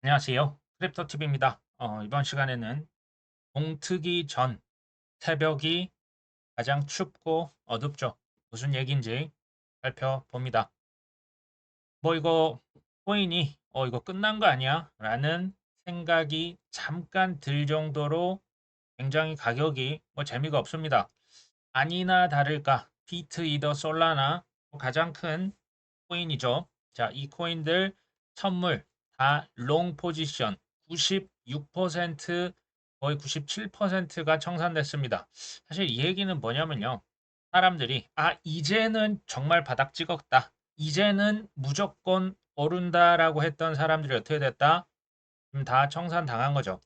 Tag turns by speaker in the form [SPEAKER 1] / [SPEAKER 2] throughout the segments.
[SPEAKER 1] 안녕하세요. 크립토TV입니다. 이번 시간에는 동트기 전 새벽이 가장 춥고 어둡죠. 무슨 얘기인지 살펴봅니다. 뭐 이거 코인이 이거 끝난 거 아니야? 라는 생각이 잠깐 들 정도로 굉장히 가격이 재미가 없습니다. 아니나 다를까 비트 이더 솔라나 가장 큰 코인이죠. 자, 이 코인들 선물 다 롱 포지션 96% 거의 97%가 청산됐습니다. 사실 이 얘기는 뭐냐면요. 사람들이 이제는 정말 바닥 찍었다. 이제는 무조건 오른다라고 했던 사람들이 어떻게 됐다? 다 청산당한 거죠.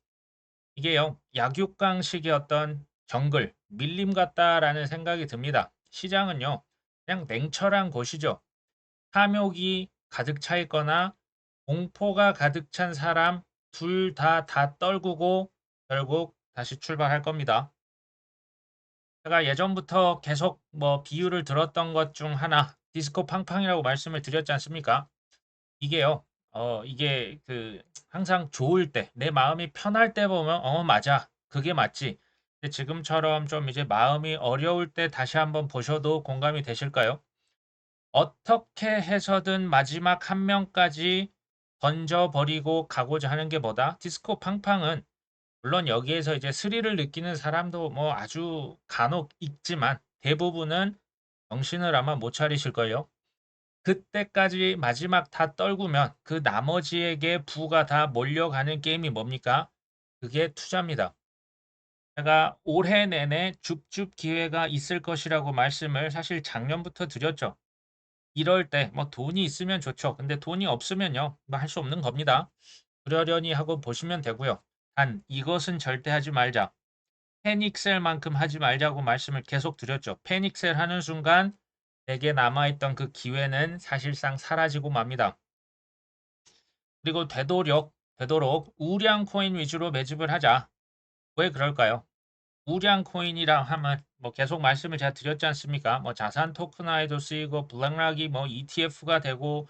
[SPEAKER 1] 이게요. 약육강식의 어떤 정글, 밀림 같다라는 생각이 듭니다. 시장은요. 그냥 냉철한 곳이죠. 탐욕이 가득 차 있거나 공포가 가득 찬 사람 둘 다 떨구고 결국 다시 출발할 겁니다. 제가 예전부터 계속 비유를 들었던 것 중 하나 디스코 팡팡이라고 말씀을 드렸지 않습니까? 이게요. 이게 항상 좋을 때, 내 마음이 편할 때 보면 맞아. 그게 맞지. 근데 지금처럼 좀 이제 마음이 어려울 때 다시 한번 보셔도 공감이 되실까요? 어떻게 해서든 마지막 한 명까지 던져버리고 가고자 하는 게 뭐다? 디스코 팡팡은 물론 여기에서 이제 스릴을 느끼는 사람도 아주 간혹 있지만 대부분은 정신을 아마 못 차리실걸요. 그때까지 마지막 다 떨구면 그 나머지에게 부가 다 몰려가는 게임이 뭡니까? 그게 투자입니다. 제가 올해 내내 줍줍 기회가 있을 것이라고 말씀을 사실 작년부터 드렸죠. 이럴 때 돈이 있으면 좋죠. 근데 돈이 없으면요. 할 수 없는 겁니다. 그러려니 하고 보시면 되고요. 단 이것은 절대 하지 말자. 패닉셀만큼 하지 말자고 말씀을 계속 드렸죠. 패닉셀 하는 순간 내게 남아있던 그 기회는 사실상 사라지고 맙니다. 그리고 되도록 우량 코인 위주로 매집을 하자. 왜 그럴까요? 우량 코인이랑 하면 계속 말씀을 제가 드렸지 않습니까? 자산 토큰화에도 쓰이고 블랙락이 ETF가 되고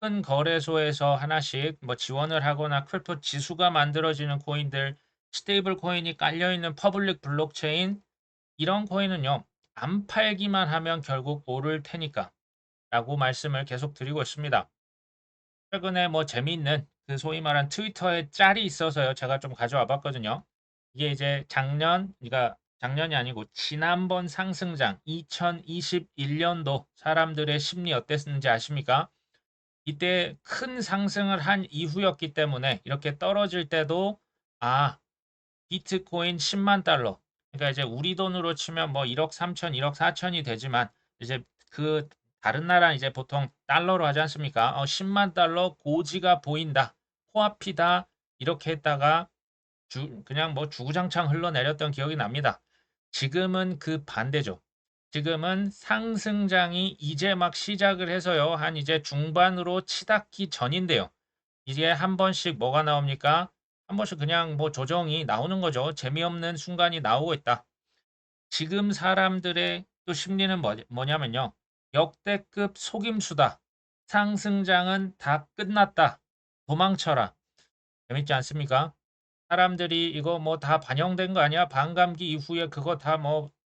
[SPEAKER 1] 큰 거래소에서 하나씩 지원을 하거나 크립토 지수가 만들어지는 코인들, 스테이블 코인이 깔려 있는 퍼블릭 블록체인 이런 코인은요. 안 팔기만 하면 결국 오를 테니까 라고 말씀을 계속 드리고 있습니다. 최근에 재미있는 그 소위 말한 트위터에 짤이 있어서요. 제가 좀 가져와 봤거든요. 이게 이제 그러니까 작년이 아니고 지난번 상승장 2021년도 사람들의 심리 어땠는지 아십니까? 이때 큰 상승을 한 이후였기 때문에 이렇게 떨어질 때도 비트코인 10만 달러. 그러니까 이제 우리 돈으로 치면 1억 3천, 1억 4천이 되지만 이제 그 다른 나라는 이제 보통 달러로 하지 않습니까? 10만 달러 고지가 보인다. 코앞이다. 이렇게 했다가 그냥 주구장창 흘러내렸던 기억이 납니다. 지금은 그 반대죠. 지금은 상승장이 이제 막 시작을 해서요. 한 이제 중반으로 치닫기 전인데요. 이제 한 번씩 뭐가 나옵니까? 한 번씩 그냥 조정이 나오는 거죠. 재미없는 순간이 나오고 있다. 지금 사람들의 또 심리는 뭐냐면요. 역대급 속임수다. 상승장은 다 끝났다. 도망쳐라. 재밌지 않습니까? 사람들이 이거 다 반영된 거 아니야? 반감기 이후에 그거 다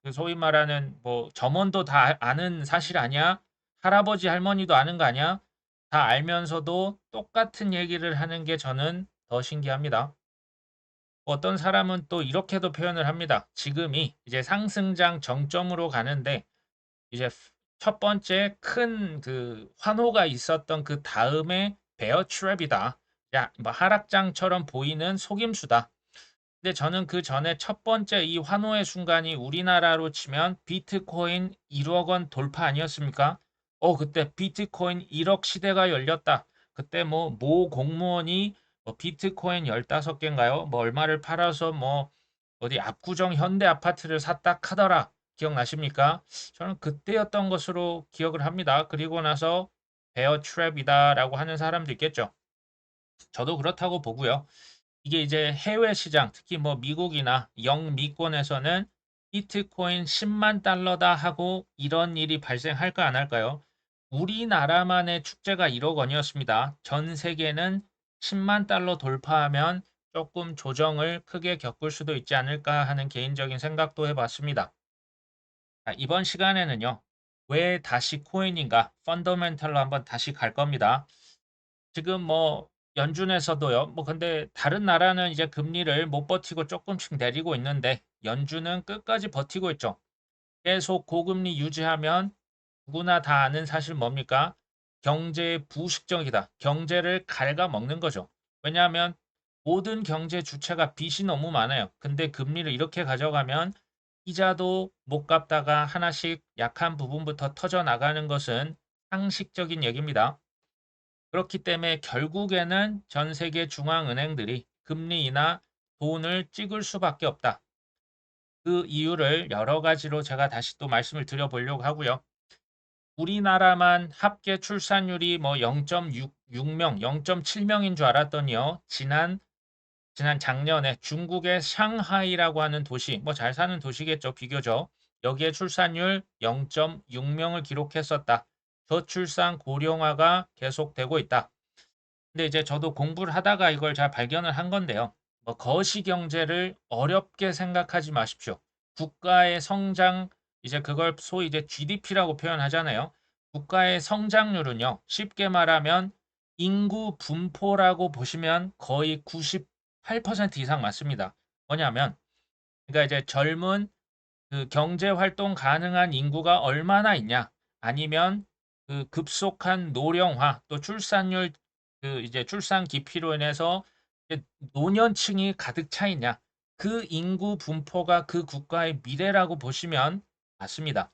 [SPEAKER 1] 그 소위 말하는 점원도 다 아는 사실 아니야? 할아버지 할머니도 아는 거 아니야? 다 알면서도 똑같은 얘기를 하는 게 저는 더 신기합니다. 어떤 사람은 또 이렇게도 표현을 합니다. 지금이 이제 상승장 정점으로 가는데 이제 첫 번째 큰 그 환호가 있었던 그 다음에 베어 트랩이다. 야, 하락장처럼 보이는 속임수다. 근데 저는 그 전에 첫 번째 이 환호의 순간이 우리나라로 치면 비트코인 1억 원 돌파 아니었습니까? 그때 비트코인 1억 시대가 열렸다. 그때 모 공무원이 비트코인 15개인가요? 얼마를 팔아서 어디 압구정 현대 아파트를 샀다 카더라. 기억나십니까? 저는 그때였던 것으로 기억을 합니다. 그리고 나서 베어 트랩이다라고 하는 사람도 있겠죠. 저도 그렇다고 보고요. 이게 이제 해외 시장, 특히 미국이나 영미권에서는 비트코인 10만 달러다 하고 이런 일이 발생할까 안 할까요? 우리나라만의 축제가 1억 원이었습니다. 전 세계는 10만 달러 돌파하면 조금 조정을 크게 겪을 수도 있지 않을까 하는 개인적인 생각도 해봤습니다. 자, 이번 시간에는요. 왜 다시 코인인가? 펀더멘털로 한번 다시 갈 겁니다. 지금 뭐 연준에서도요. 뭐 근데 다른 나라는 이제 금리를 못 버티고 조금씩 내리고 있는데 연준은 끝까지 버티고 있죠. 계속 고금리 유지하면 누구나 다 아는 사실 뭡니까? 경제의 부식적이다. 경제를 갉아먹는 거죠. 왜냐하면 모든 경제 주체가 빚이 너무 많아요. 근데 금리를 이렇게 가져가면 이자도 못 갚다가 하나씩 약한 부분부터 터져 나가는 것은 상식적인 얘기입니다. 그렇기 때문에 결국에는 전 세계 중앙은행들이 금리 인하 돈을 찍을 수밖에 없다. 그 이유를 여러 가지로 제가 다시 또 말씀을 드려보려고 하고요. 우리나라만 합계 출산율이 뭐 0.6명, 0.7명인 줄 알았더니요. 지난 작년에 중국의 상하이라고 하는 도시, 뭐 잘 사는 도시겠죠, 비교적. 여기에 출산율 0.6명을 기록했었다. 저출산 고령화가 계속되고 있다. 근데 이제 저도 공부를 하다가 이걸 잘 발견을 한 건데요. 뭐 거시경제를 어렵게 생각하지 마십시오. 국가의 성장, 이제 그걸 소위 이제 GDP라고 표현하잖아요. 국가의 성장률은요, 쉽게 말하면 인구 분포라고 보시면 거의 98% 이상 맞습니다. 뭐냐면, 그러니까 이제 젊은 그 경제 활동 가능한 인구가 얼마나 있냐, 아니면 그 급속한 노령화, 또 출산율, 그 이제 출산 기피로 인해서 이제 노년층이 가득 차 있냐, 그 인구 분포가 그 국가의 미래라고 보시면 맞습니다.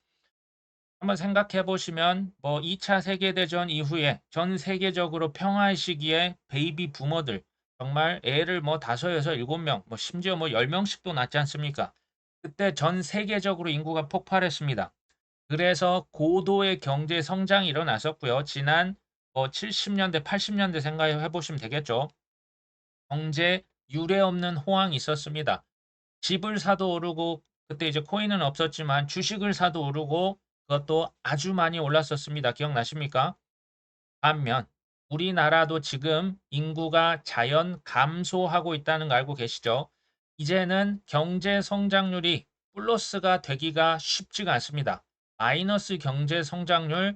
[SPEAKER 1] 한번 생각해 보시면 뭐 2차 세계대전 이후에 전 세계적으로 평화의 시기에 베이비 부머들 정말 애를 뭐 5, 6, 7명, 뭐 심지어 뭐 10명씩도 낳지 않습니까? 그때 전 세계적으로 인구가 폭발했습니다. 그래서 고도의 경제 성장이 일어났었고요. 지난 70년대, 80년대 생각해 보시면 되겠죠. 경제 유례 없는 호황이 있었습니다. 집을 사도 오르고 그때 이제 코인은 없었지만 주식을 사도 오르고 그것도 아주 많이 올랐었습니다. 기억나십니까? 반면 우리나라도 지금 인구가 자연 감소하고 있다는 거 알고 계시죠? 이제는 경제 성장률이 플러스가 되기가 쉽지가 않습니다. 마이너스 경제 성장률,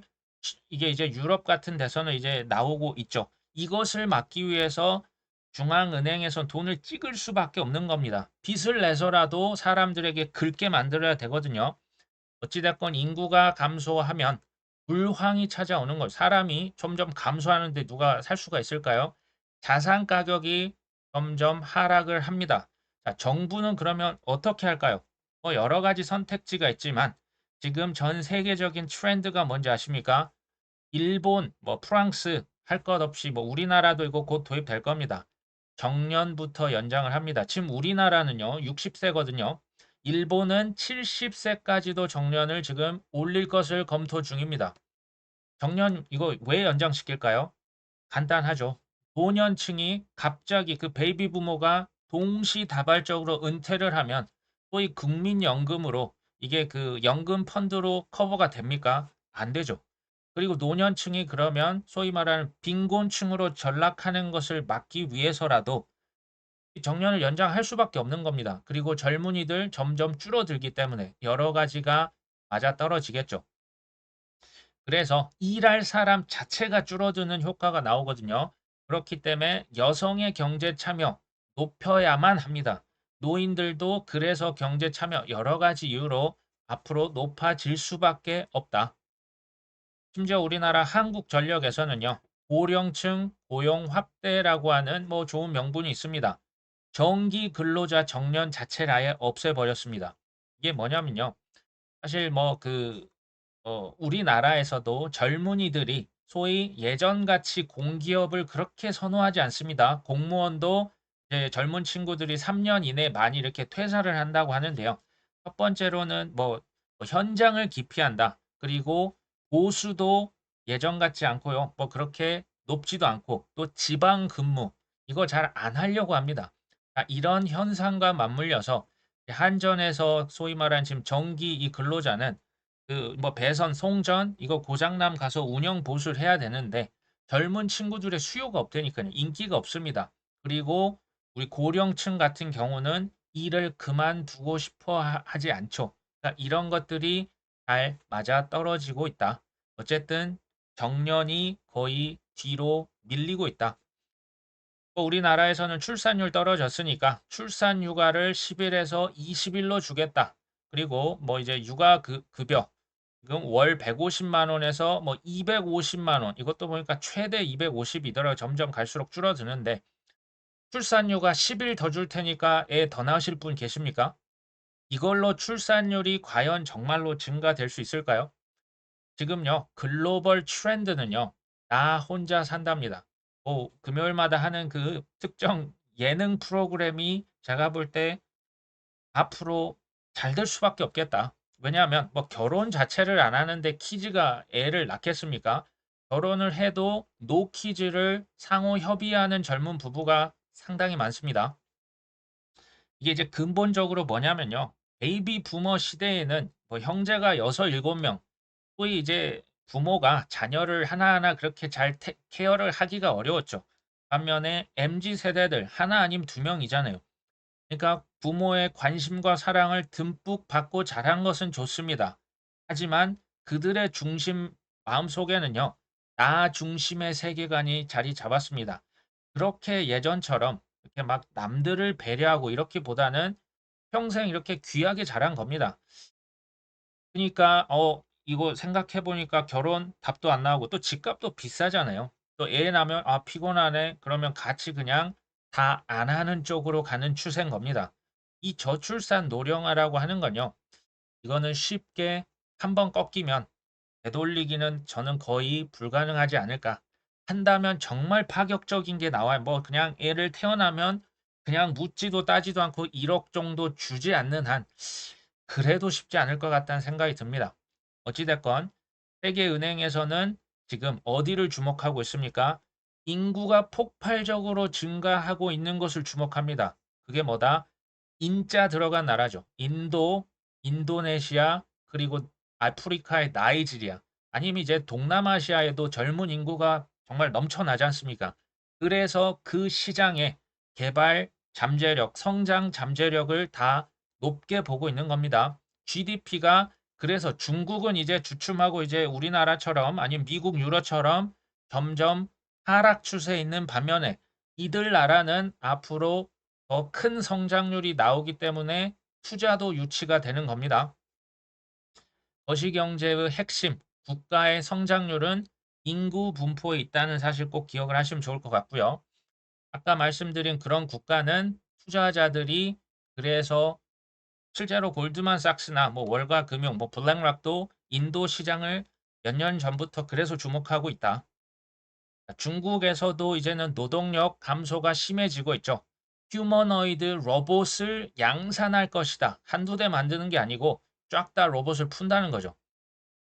[SPEAKER 1] 이게 이제 유럽 같은 데서는 이제 나오고 있죠. 이것을 막기 위해서 중앙은행에서 돈을 찍을 수밖에 없는 겁니다. 빚을 내서라도 사람들에게 긁게 만들어야 되거든요. 어찌됐건 인구가 감소하면 불황이 찾아오는 것. 사람이 점점 감소하는데 누가 살 수가 있을까요? 자산 가격이 점점 하락을 합니다. 자, 정부는 그러면 어떻게 할까요? 뭐 여러 가지 선택지가 있지만 지금 전 세계적인 트렌드가 뭔지 아십니까? 일본, 뭐 프랑스 할 것 없이 뭐 우리나라도 이거 곧 도입될 겁니다. 정년부터 연장을 합니다. 지금 우리나라는요, 60세거든요. 일본은 70세까지도 정년을 지금 올릴 것을 검토 중입니다. 정년 이거 왜 연장시킬까요? 간단하죠. 노년층이 갑자기 그 베이비 부모가 동시다발적으로 은퇴를 하면 소위 국민연금으로 이게 그 연금 펀드로 커버가 됩니까? 안 되죠. 그리고 노년층이 그러면 소위 말하는 빈곤층으로 전락하는 것을 막기 위해서라도 정년을 연장할 수밖에 없는 겁니다. 그리고 젊은이들 점점 줄어들기 때문에 여러 가지가 맞아떨어지겠죠. 그래서 일할 사람 자체가 줄어드는 효과가 나오거든요. 그렇기 때문에 여성의 경제 참여 높여야만 합니다. 노인들도 그래서 경제 참여 여러 가지 이유로 앞으로 높아질 수밖에 없다. 심지어 우리나라 한국전력에서는요. 고령층 고용 확대라고 하는 뭐 좋은 명분이 있습니다. 정기 근로자 정년 자체를 아예 없애버렸습니다. 이게 뭐냐면요. 사실 우리나라에서도 젊은이들이 소위 예전같이 공기업을 그렇게 선호하지 않습니다. 공무원도 이제 젊은 친구들이 3년 이내에 많이 이렇게 퇴사를 한다고 하는데요. 첫 번째로는 뭐 현장을 기피한다. 그리고 보수도 예전 같지 않고요. 뭐 그렇게 높지도 않고 또 지방 근무 이거 잘 안 하려고 합니다. 이런 현상과 맞물려서 한전에서 소위 말하는 지금 정기 이 근로자는 그 뭐 배선, 송전 이거 고장남 가서 운영 보수를 해야 되는데 젊은 친구들의 수요가 없다니까요. 인기가 없습니다. 그리고 우리 고령층 같은 경우는 일을 그만두고 싶어 하지 않죠. 그러니까 이런 것들이 잘 맞아떨어지고 있다. 어쨌든 정년이 거의 뒤로 밀리고 있다. 우리나라에서는 출산율 떨어졌으니까 출산 휴가를 10일에서 20일로 주겠다. 그리고 뭐 이제 육아 급여 지금 월 150만 원에서 뭐 250만 원, 이것도 보니까 최대 250이더라고요. 점점 갈수록 줄어드는데, 출산휴가 10일 더 줄 테니까 애 더 낳으실 분 계십니까? 이걸로 출산율이 과연 정말로 증가될 수 있을까요? 지금요, 글로벌 트렌드는요, 나 혼자 산답니다. 금요일마다 하는 그 특정 예능 프로그램이 제가 볼 때 앞으로 잘 될 수밖에 없겠다. 왜냐하면 뭐 결혼 자체를 안 하는데 키즈가 애를 낳겠습니까? 결혼을 해도 노 키즈를 상호 협의하는 젊은 부부가 상당히 많습니다. 이게 이제 근본적으로 뭐냐면요. 베이비 부머 시대에는 뭐 형제가 6, 7명, 소위 이제 부모가 자녀를 하나하나 그렇게 잘 케어를 하기가 어려웠죠. 반면에 MZ 세대들 하나 아님 2명이잖아요. 그러니까 부모의 관심과 사랑을 듬뿍 받고 자란 것은 좋습니다. 하지만 그들의 중심 마음속에는요. 나 중심의 세계관이 자리 잡았습니다. 그렇게 예전처럼 이렇게 막 남들을 배려하고 이렇기보다는 평생 이렇게 귀하게 자란 겁니다. 그러니까 이거 생각해 보니까 결혼 답도 안 나오고 또 집값도 비싸잖아요. 또 애 낳으면 '아 피곤하네.' 그러면 같이 그냥 다 안 하는 쪽으로 가는 추세인 겁니다. 이 저출산 노령화라고 하는 건요. 이거는 쉽게 한번 꺾이면 되돌리기는 저는 거의 불가능하지 않을까. 한다면 정말 파격적인 게 나와요. 뭐 그냥 애를 태어나면 그냥 묻지도 따지도 않고 1억 정도 주지 않는 한 그래도 쉽지 않을 것 같다는 생각이 듭니다. 어찌 됐건 세계은행에서는 지금 어디를 주목하고 있습니까? 인구가 폭발적으로 증가하고 있는 것을 주목합니다. 그게 뭐다? 인자 들어간 나라죠. 인도, 인도네시아, 그리고 아프리카의 나이지리아, 아니면 이제 동남아시아에도 젊은 인구가 정말 넘쳐나지 않습니까? 그래서 그 시장의 개발 잠재력, 성장 잠재력을 다 높게 보고 있는 겁니다. GDP가 그래서 중국은 이제 주춤하고 이제 우리나라처럼 아니면 미국, 유럽처럼 점점 하락 추세에 있는 반면에 이들 나라는 앞으로 더 큰 성장률이 나오기 때문에 투자도 유치가 되는 겁니다. 거시경제의 핵심, 국가의 성장률은 인구 분포에 있다는 사실 꼭 기억을 하시면 좋을 것 같고요. 아까 말씀드린 그런 국가는 투자자들이 그래서 실제로 골드만삭스나 뭐 월가금융, 뭐 블랙락도 인도 시장을 몇 년 전부터 그래서 주목하고 있다. 중국에서도 이제는 노동력 감소가 심해지고 있죠. 휴머너이드 로봇을 양산할 것이다. 한두 대 만드는 게 아니고 쫙 다 로봇을 푼다는 거죠.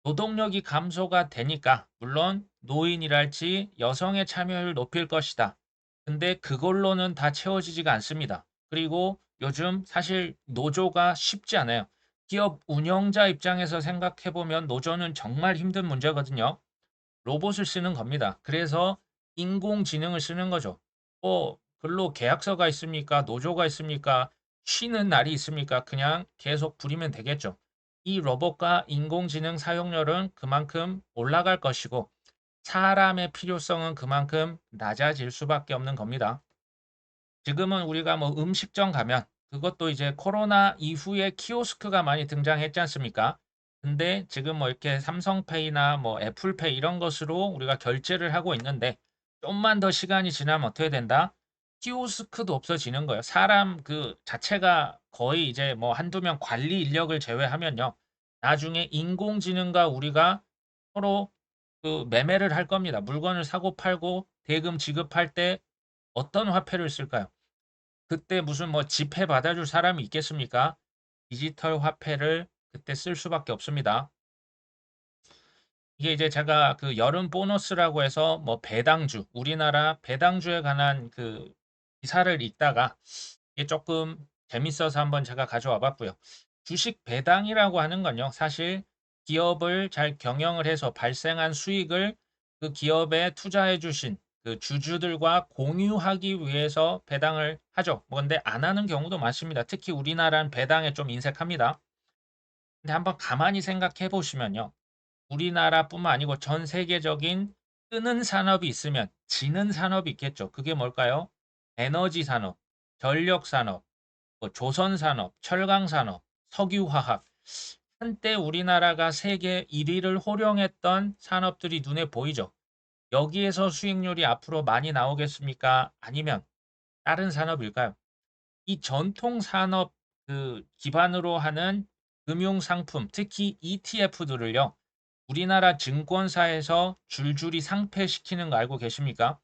[SPEAKER 1] 노동력이 감소가 되니까 물론 노인이랄지 여성의 참여율을 높일 것이다. 근데 그걸로는 다 채워지지가 않습니다. 그리고 요즘 사실 노조가 쉽지 않아요. 기업 운영자 입장에서 생각해 보면 노조는 정말 힘든 문제거든요. 로봇을 쓰는 겁니다. 그래서 인공지능을 쓰는 거죠. 근로 계약서가 있습니까? 노조가 있습니까? 쉬는 날이 있습니까? 그냥 계속 부리면 되겠죠. 이 로봇과 인공지능 사용률은 그만큼 올라갈 것이고 사람의 필요성은 그만큼 낮아질 수밖에 없는 겁니다. 지금은 우리가 뭐 음식점 가면 그것도 이제 코로나 이후에 키오스크가 많이 등장했지 않습니까? 근데 지금 뭐 이렇게 삼성페이나 뭐 애플페이 이런 것으로 우리가 결제를 하고 있는데 좀만 더 시간이 지나면 어떻게 된다? 키오스크도 없어지는 거예요. 사람 그 자체가 거의 이제 뭐 한두 명 관리 인력을 제외하면요. 나중에 인공지능과 우리가 서로 그 매매를 할 겁니다. 물건을 사고 팔고 대금 지급할 때 어떤 화폐를 쓸까요? 그때 무슨 뭐 지폐 받아줄 사람이 있겠습니까? 디지털 화폐를 그때 쓸 수밖에 없습니다. 이게 이제 제가 그 여름 보너스라고 해서 뭐 배당주, 우리나라 배당주에 관한 그 기사를 읽다가 이게 조금 재밌어서 한번 제가 가져와 봤고요. 주식 배당이라고 하는 건요. 사실 기업을 잘 경영을 해서 발생한 수익을 그 기업에 투자해 주신 그 주주들과 공유하기 위해서 배당을 하죠. 뭐 근데 안 하는 경우도 많습니다. 특히 우리나라는 배당에 좀 인색합니다. 근데 한번 가만히 생각해 보시면요. 우리나라뿐만 아니고 전 세계적인 뜨는 산업이 있으면 지는 산업이 있겠죠. 그게 뭘까요? 에너지 산업, 전력 산업, 뭐 조선 산업, 철강 산업, 석유화학. 한때 우리나라가 세계 1위를 호령했던 산업들이 눈에 보이죠. 여기에서 수익률이 앞으로 많이 나오겠습니까? 아니면 다른 산업일까요? 이 전통 산업 그 기반으로 하는 금융 상품, 특히 ETF들을요. 우리나라 증권사에서 줄줄이 상폐시키는 거 알고 계십니까?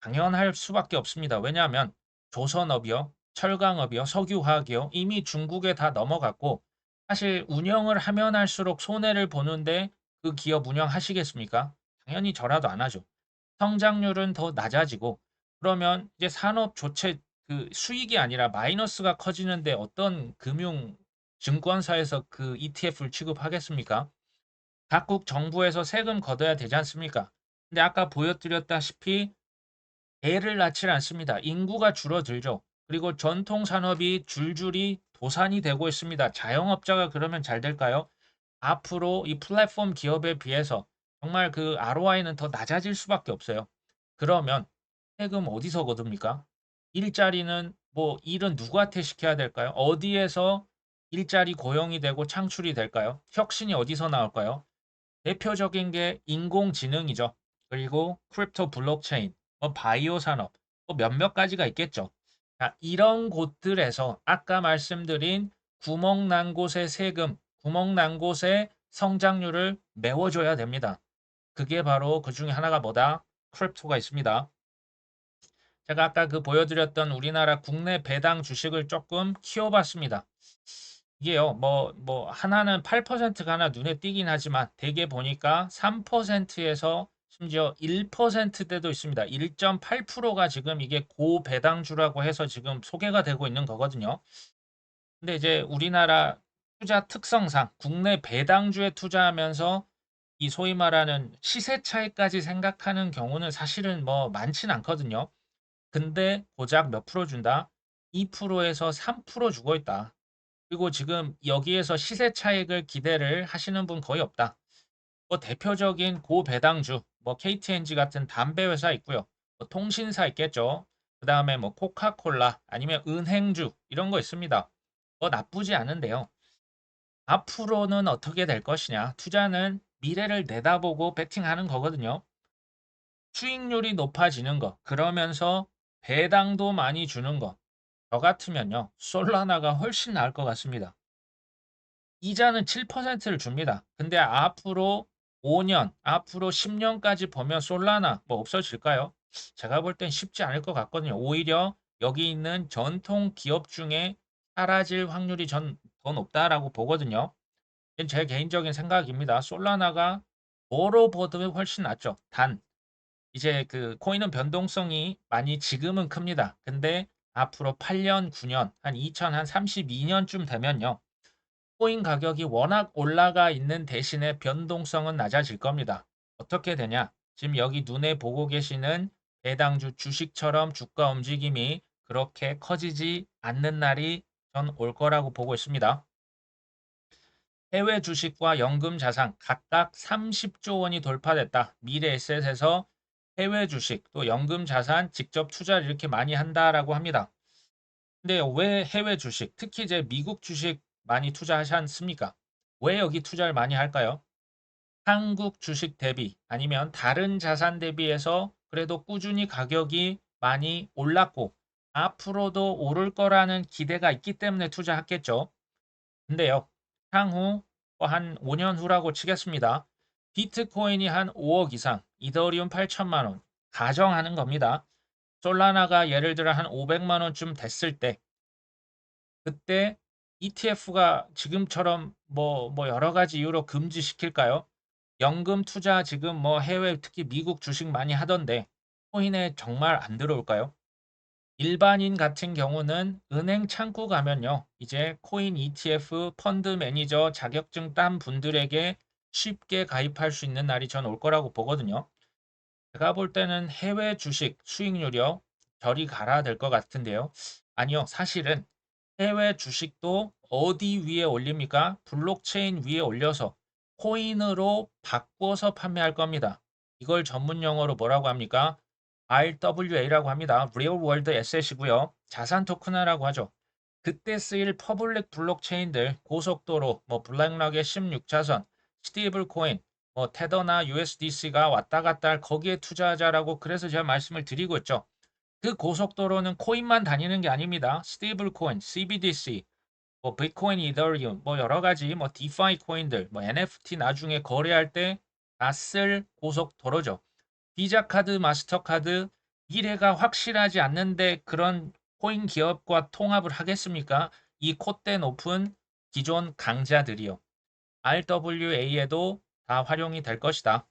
[SPEAKER 1] 당연할 수밖에 없습니다. 왜냐하면 조선업이요, 철강업이요, 석유화학이요, 이미 중국에 다 넘어갔고 사실 운영을 하면 할수록 손해를 보는데 그 기업 운영하시겠습니까? 당연히 저라도 안 하죠. 성장률은 더 낮아지고 그러면 이제 산업 조체 그 수익이 아니라 마이너스가 커지는데 어떤 금융 증권사에서 그 ETF를 취급하겠습니까? 각국 정부에서 세금 걷어야 되지 않습니까? 근데 아까 보여드렸다시피 애를 낳질 않습니다. 인구가 줄어들죠. 그리고 전통 산업이 줄줄이 도산이 되고 있습니다. 자영업자가 그러면 잘 될까요? 앞으로 이 플랫폼 기업에 비해서 정말 그 ROI는 더 낮아질 수밖에 없어요. 그러면 세금 어디서 거둡니까? 일자리는 뭐 일은 누구한테 시켜야 될까요? 어디에서 일자리 고용이 되고 창출이 될까요? 혁신이 어디서 나올까요? 대표적인 게 인공지능이죠. 그리고 크립토 블록체인, 뭐 바이오 산업, 뭐 몇몇 가지가 있겠죠. 자, 이런 곳들에서 아까 말씀드린 구멍 난 곳의 세금, 구멍 난 곳의 성장률을 메워줘야 됩니다. 그게 바로 그 중에 하나가 뭐다? 크립토가 있습니다. 제가 아까 그 보여드렸던 우리나라 국내 배당 주식을 조금 키워봤습니다. 이게요, 하나는 8%가 하나 눈에 띄긴 하지만 대개 보니까 3%에서 심지어 1%대도 있습니다. 1.8%가 지금 이게 고배당주라고 해서 지금 소개가 되고 있는 거거든요. 근데 이제 우리나라 투자 특성상 국내 배당주에 투자하면서 이 소위 말하는 시세 차익까지 생각하는 경우는 사실은 뭐 많진 않거든요. 근데 고작 몇 프로 준다? 2%에서 3% 주고 있다. 그리고 지금 여기에서 시세 차익을 기대를 하시는 분 거의 없다. 뭐 대표적인 고배당주, 뭐 KTNG 같은 담배 회사 있고요. 뭐 통신사 있겠죠. 그 다음에 뭐 코카콜라 아니면 은행주 이런 거 있습니다. 뭐 나쁘지 않은데요. 앞으로는 어떻게 될 것이냐? 투자는 미래를 내다보고 베팅하는 거거든요. 수익률이 높아지는 거, 그러면서 배당도 많이 주는 거. 저 같으면요, 솔라나가 훨씬 나을 것 같습니다. 이자는 7%를 줍니다. 근데 앞으로 5년, 앞으로 10년까지 보면 솔라나 뭐 없어질까요? 제가 볼 땐 쉽지 않을 것 같거든요. 오히려 여기 있는 전통 기업 중에 사라질 확률이 전 더 높다라고 보거든요. 이건 제 개인적인 생각입니다. 솔라나가 뭐로 보도 훨씬 낫죠. 단, 이제 그 코인은 변동성이 많이 지금은 큽니다. 근데 앞으로 8년, 9년, 한 2032년쯤 되면요. 코인 가격이 워낙 올라가 있는 대신에 변동성은 낮아질 겁니다. 어떻게 되냐? 지금 여기 눈에 보고 계시는 배당주 주식처럼 주가 움직임이 그렇게 커지지 않는 날이 전 올 거라고 보고 있습니다. 해외 주식과 연금 자산 각각 30조 원이 돌파됐다. 미래에셋에서 해외 주식 또 연금 자산 직접 투자를 이렇게 많이 한다라고 합니다. 근데 왜 해외 주식, 특히 이제 미국 주식 많이 투자하지 않습니까? 왜 여기 투자를 많이 할까요? 한국 주식 대비 아니면 다른 자산 대비해서 그래도 꾸준히 가격이 많이 올랐고 앞으로도 오를 거라는 기대가 있기 때문에 투자했겠죠. 근데요, 향후 한 5년 후라고 치겠습니다. 비트코인이 한 5억 이상, 이더리움 8천만 원 가정하는 겁니다. 솔라나가 예를 들어 한 500만 원쯤 됐을 때 그때 ETF가 지금처럼 뭐 여러 가지 이유로 금지시킬까요? 연금 투자 지금 뭐 해외 특히 미국 주식 많이 하던데 코인에 정말 안 들어올까요? 일반인 같은 경우는 은행 창구 가면요. 이제 코인 ETF 펀드 매니저 자격증 딴 분들에게 쉽게 가입할 수 있는 날이 전 올 거라고 보거든요. 제가 볼 때는 해외 주식 수익률이요. 저리 가라 될 것 같은데요. 아니요. 사실은 해외 주식도 어디 위에 올립니까? 블록체인 위에 올려서 코인으로 바꿔서 판매할 겁니다. 이걸 전문 용어로 뭐라고 합니까? RWA라고 합니다. Real World Asset이고요. 자산 토큰화라고 하죠. 그때 쓰일 퍼블릭 블록체인들 고속도로 뭐 블랙락의 16차선, 스테이블 코인, 뭐 테더나 USDC가 왔다 갔다 할 거기에 투자하자라고 그래서 제가 말씀을 드리고 있죠. 그 고속도로는 코인만 다니는 게 아닙니다. 스테이블 코인, CBDC, 뭐 비트코인, 이더리움, 뭐 여러 가지 뭐 디파이 코인들, 뭐 NFT 나중에 거래할 때 다 쓸 고속도로죠. 비자 카드, 마스터카드 미래가 확실하지 않는데 그런 코인 기업과 통합을 하겠습니까? 이 콧대 높은 기존 강자들이요. RWA에도 다 활용이 될 것이다.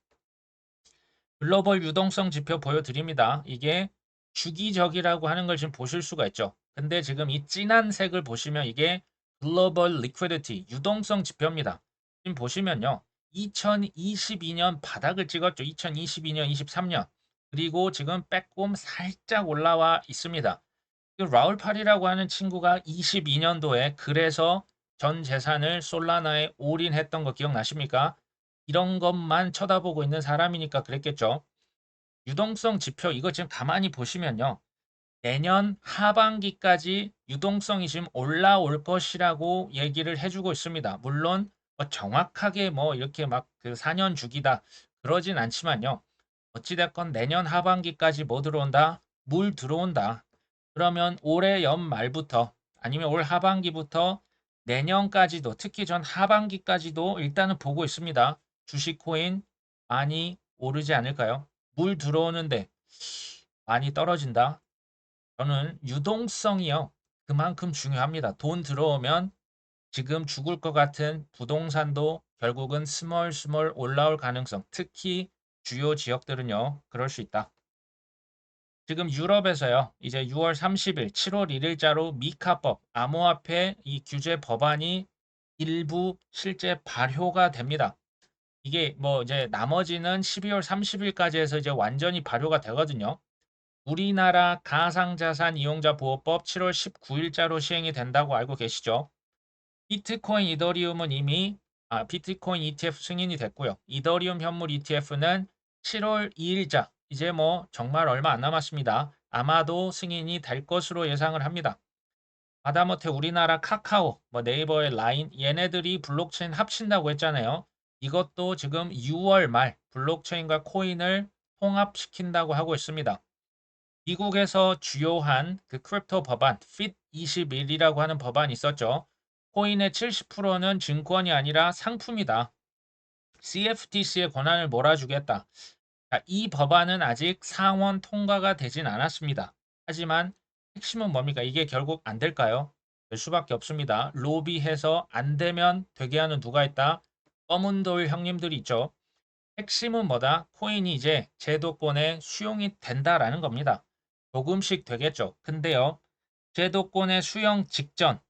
[SPEAKER 1] 글로벌 유동성 지표 보여드립니다. 이게 주기적이라고 하는 걸 지금 보실 수가 있죠. 근데 지금 이 진한 색을 보시면 이게 글로벌 리퀴디티 유동성 지표입니다. 지금 보시면요. 2022년 바닥을 찍었죠. 2022년, 23년. 그리고 지금 빼꼼 살짝 올라와 있습니다. 그 라울 팔이라고 하는 친구가 22년도에 그래서 전 재산을 솔라나에 올인했던 거 기억나십니까? 이런 것만 쳐다보고 있는 사람이니까 그랬겠죠. 유동성 지표 이거 지금 가만히 보시면요. 내년 하반기까지 유동성이 지금 올라올 것이라고 얘기를 해주고 있습니다. 물론 뭐 정확하게 뭐 이렇게 막 그 4년 주기다 그러진 않지만요. 어찌됐건 내년 하반기까지 뭐 들어온다? 물 들어온다. 그러면 올해 연말부터 아니면 올 하반기부터 내년까지도 특히 전 하반기까지도 일단은 보고 있습니다. 주식 코인 많이 오르지 않을까요? 물 들어오는데 많이 떨어진다. 저는 유동성이요. 그만큼 중요합니다. 돈 들어오면 지금 죽을 것 같은 부동산도 결국은 스멀스멀 올라올 가능성, 특히 주요 지역들은요. 그럴 수 있다. 지금 유럽에서요. 이제 6월 30일, 7월 1일자로 미카법, 암호화폐 이 규제 법안이 일부 실제 발효가 됩니다. 이게 뭐 이제 나머지는 12월 30일까지 해서 이제 완전히 발효가 되거든요. 우리나라 가상자산 이용자 보호법 7월 19일자로 시행이 된다고 알고 계시죠? 비트코인, 이더리움은 이미 비트코인 ETF 승인이 됐고요. 이더리움 현물 ETF는 7월 2일자 이제 뭐 정말 얼마 안 남았습니다. 아마도 승인이 될 것으로 예상을 합니다. 하다못해 우리나라 카카오, 뭐 네이버의 라인 얘네들이 블록체인 합친다고 했잖아요. 이것도 지금 6월 말 블록체인과 코인을 통합시킨다고 하고 있습니다. 미국에서 주요한 그 크립토 법안, FIT21이라고 하는 법안이 있었죠. 코인의 70%는 증권이 아니라 상품이다. CFTC의 권한을 몰아주겠다. 자, 이 법안은 아직 상원 통과가 되진 않았습니다. 하지만 핵심은 뭡니까? 이게 결국 안 될까요? 될 수밖에 없습니다. 로비해서 안 되면 되게 하는 누가 있다? 검은 돌 형님들이 있죠. 핵심은 뭐다? 코인이 이제 제도권에 수용이 된다라는 겁니다. 조금씩 되겠죠. 근데요, 제도권의 수용 직전,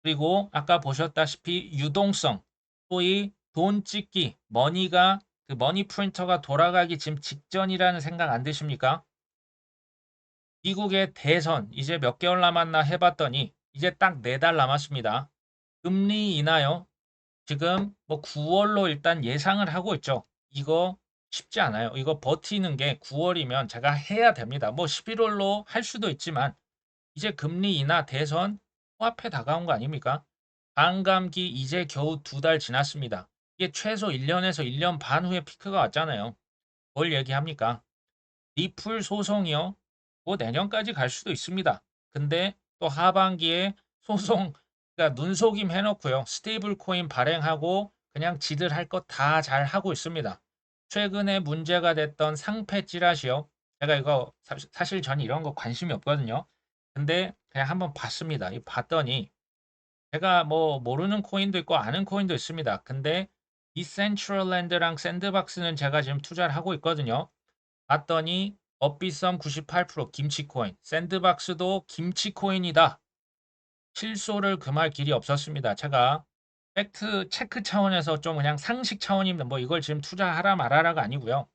[SPEAKER 1] 그리고 아까 보셨다시피 유동성, 소위 돈 찍기, 머니가 그 머니 프린터가 돌아가기 지금 직전이라는 생각 안 드십니까? 미국의 대선 이제 몇 개월 남았나 해봤더니 이제 딱 4달 남았습니다. 금리 인하요. 지금 뭐 9월로 일단 예상을 하고 있죠. 이거 쉽지 않아요. 이거 버티는 게 9월이면 제가 해야 됩니다. 뭐 11월로 할 수도 있지만 이제 금리 인하 대선 코앞에 다가온 거 아닙니까? 반감기 이제 겨우 2달 지났습니다. 이게 최소 1년에서 1년 반 후에 피크가 왔잖아요. 뭘 얘기합니까? 리플 소송이요. 뭐 내년까지 갈 수도 있습니다. 근데 또 하반기에 소송 그러니까 눈속임 해놓고요. 스테이블 코인 발행하고 그냥 지들 할 것 다 잘 하고 있습니다. 최근에 문제가 됐던 상패 찌라시요. 제가 이거 사실 저는 이런 거 관심이 없거든요. 근데 그냥 한번 봤습니다. 이 봤더니 제가 뭐 모르는 코인도 있고 아는 코인도 있습니다. 근데 디센트럴랜드랑 샌드박스는 제가 지금 투자를 하고 있거든요. 봤더니 업비썸 98% 김치코인, 샌드박스도 김치코인이다. 실소를 금할 길이 없었습니다. 제가 팩트 체크 차원에서 좀 그냥 상식 차원입니다. 뭐 이걸 지금 투자하라 말아라가 아니고요.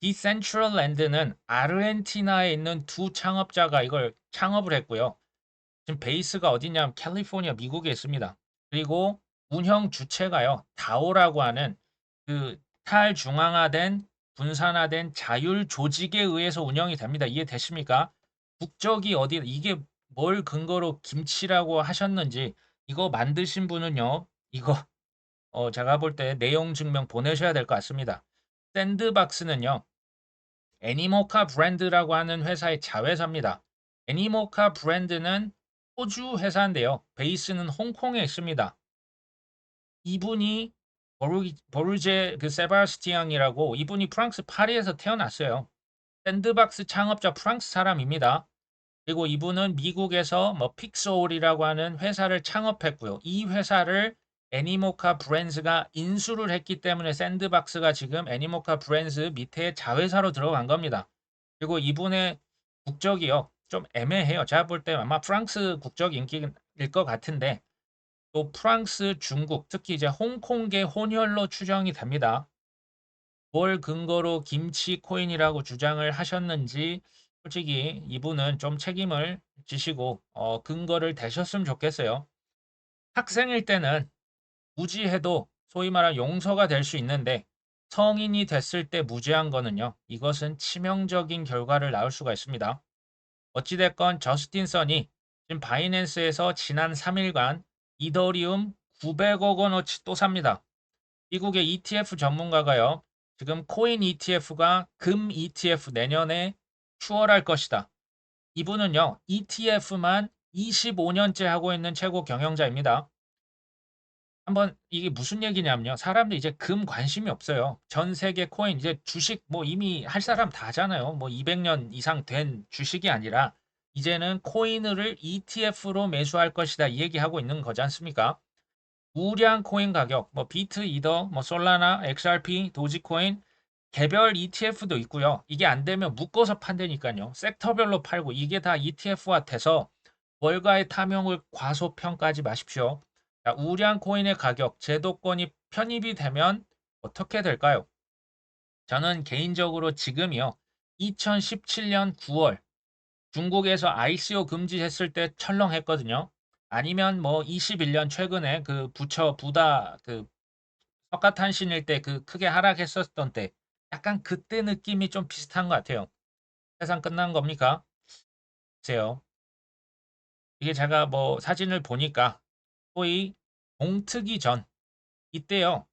[SPEAKER 1] 디센트럴랜드는 아르헨티나에 있는 두 창업자가 이걸 창업을 했고요. 지금 베이스가 어디냐면 캘리포니아 미국에 있습니다. 그리고 운영 주체가요. 다오라고 하는 그 탈중앙화된 분산화된 자율 조직에 의해서 운영이 됩니다. 이해되십니까? 국적이 어디 이게 뭘 근거로 김치라고 하셨는지 이거 만드신 분은요. 이거 제가 볼 때 내용 증명 보내셔야 될 것 같습니다. 샌드박스는요. 애니모카 브랜드라고 하는 회사의 자회사입니다. 애니모카 브랜드는 호주 회사인데요. 베이스는 홍콩에 있습니다. 이분이 보르제 그 세바스티앙이라고 이분이 프랑스 파리에서 태어났어요. 샌드박스 창업자 프랑스 사람입니다. 그리고 이분은 미국에서 뭐 픽소울이라고 하는 회사를 창업했고요. 이 회사를 애니모카 브랜드가 인수를 했기 때문에 샌드박스가 지금 애니모카 브랜드 밑에 자회사로 들어간 겁니다. 그리고 이분의 국적이요. 좀 애매해요. 제가 볼 때 아마 프랑스 국적 인기일 것 같은데 또 프랑스, 중국, 특히 이제 홍콩계 혼혈로 추정이 됩니다. 뭘 근거로 김치 코인이라고 주장을 하셨는지 솔직히 이분은 좀 책임을 지시고 근거를 대셨으면 좋겠어요. 학생일 때는 무지해도 소위 말하는 용서가 될 수 있는데 성인이 됐을 때 무지한 거는요. 이것은 치명적인 결과를 낳을 수가 있습니다. 어찌됐건 저스틴 선이 지금 바이낸스에서 지난 3일간 이더리움 900억 원어치 또 삽니다. 미국의 ETF 전문가가요. 지금 코인 ETF가 금 ETF 내년에 추월할 것이다. 이분은요. ETF만 25년째 하고 있는 최고 경영자입니다. 한번 이게 무슨 얘기냐면요. 사람들 이제 금 관심이 없어요. 전 세계 코인 이제 주식 뭐 이미 할 사람 다 하잖아요. 뭐 200년 이상 된 주식이 아니라 이제는 코인을 ETF로 매수할 것이다. 이 얘기하고 있는 거지 않습니까? 우량 코인 가격, 뭐 비트, 이더, 뭐 솔라나, XRP, 도지코인 개별 ETF도 있고요. 이게 안 되면 묶어서 판다니까요. 섹터별로 팔고 이게 다 ETF화 돼서 월가의 탐욕을 과소평가하지 마십시오. 자, 우량 코인의 가격, 제도권이 편입이 되면 어떻게 될까요? 저는 개인적으로 지금이요. 2017년 9월 중국에서 ICO 금지했을 때 철렁했거든요. 아니면 뭐 21년 최근에 그 부처 부다 그 석가탄신일 때 그 크게 하락했었던 때 약간 그때 느낌이 좀 비슷한 것 같아요. 세상 끝난 겁니까? 글쎄요. 이게 제가 뭐 사진을 보니까 소위 동트기 전 이때요.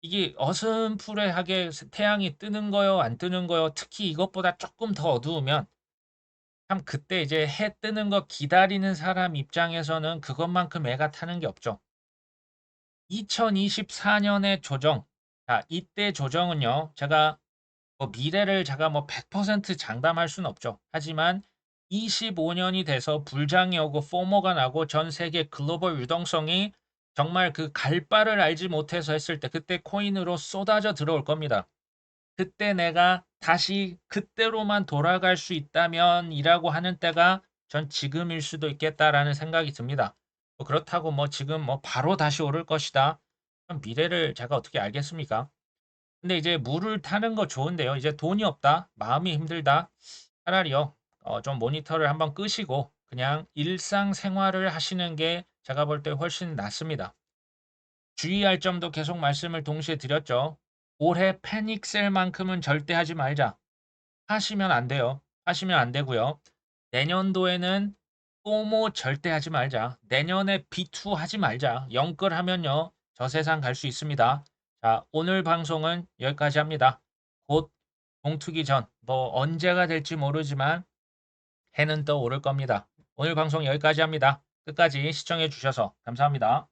[SPEAKER 1] 이게 어슴푸레하게 태양이 뜨는 거요, 안 뜨는 거요. 특히 이것보다 조금 더 어두우면 참 그때 이제 해 뜨는 거 기다리는 사람 입장에서는 그것만큼 애가 타는 게 없죠. 2024년의 조정. 자, 이때 조정은요. 제가 뭐 미래를 제가 뭐 100% 장담할 수는 없죠. 하지만 25년이 돼서 불장이 오고 포모가 나고 전 세계 글로벌 유동성이 정말 그 갈 바를 알지 못해서 했을 때 그때 코인으로 쏟아져 들어올 겁니다. 그때 내가 다시 그때로만 돌아갈 수 있다면 이라고 하는 때가 전 지금일 수도 있겠다라는 생각이 듭니다. 뭐 그렇다고 뭐 지금 뭐 바로 다시 오를 것이다. 그럼 미래를 제가 어떻게 알겠습니까? 근데 이제 물을 타는 거 좋은데요. 이제 돈이 없다, 마음이 힘들다. 차라리요, 좀 모니터를 한번 끄시고 그냥 일상생활을 하시는 게 제가 볼 때 훨씬 낫습니다. 주의할 점도 계속 말씀을 동시에 드렸죠. 올해 패닉셀만큼은 절대 하지 말자. 하시면 안 돼요. 하시면 안 되고요. 내년도에는 포모 절대 하지 말자. 내년에 B2 하지 말자. 영끌 하면요. 저 세상 갈 수 있습니다. 자, 오늘 방송은 여기까지 합니다. 곧 동투기 전, 뭐 언제가 될지 모르지만 해는 떠 오를 겁니다. 오늘 방송 여기까지 합니다. 끝까지 시청해 주셔서 감사합니다.